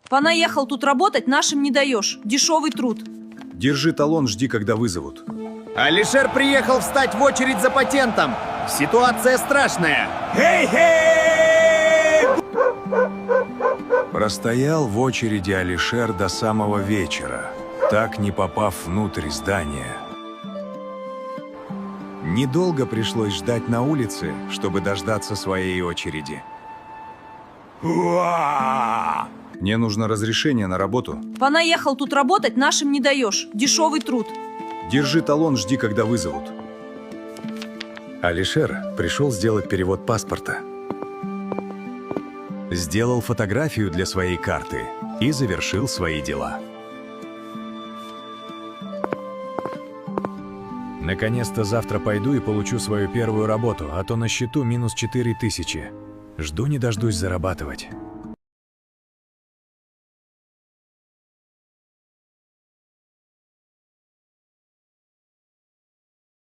Понаехал тут работать, нашим не даешь. Дешевый труд. Держи талон, жди, когда вызовут. Алишер приехал встать в очередь за патентом. Ситуация страшная. Хей-хей! Простоял в очереди Алишер до самого вечера, так не попав внутрь здания. Недолго пришлось ждать на улице, чтобы дождаться своей очереди. Мне нужно разрешение на работу. Понаехал тут работать, нашим не даешь. Дешевый труд. Держи талон, жди, когда вызовут. Алишер пришел сделать перевод паспорта. Сделал фотографию для своей карты и завершил свои дела. Наконец-то завтра пойду и получу свою первую работу, а то на счету минус 4000. Жду не дождусь зарабатывать.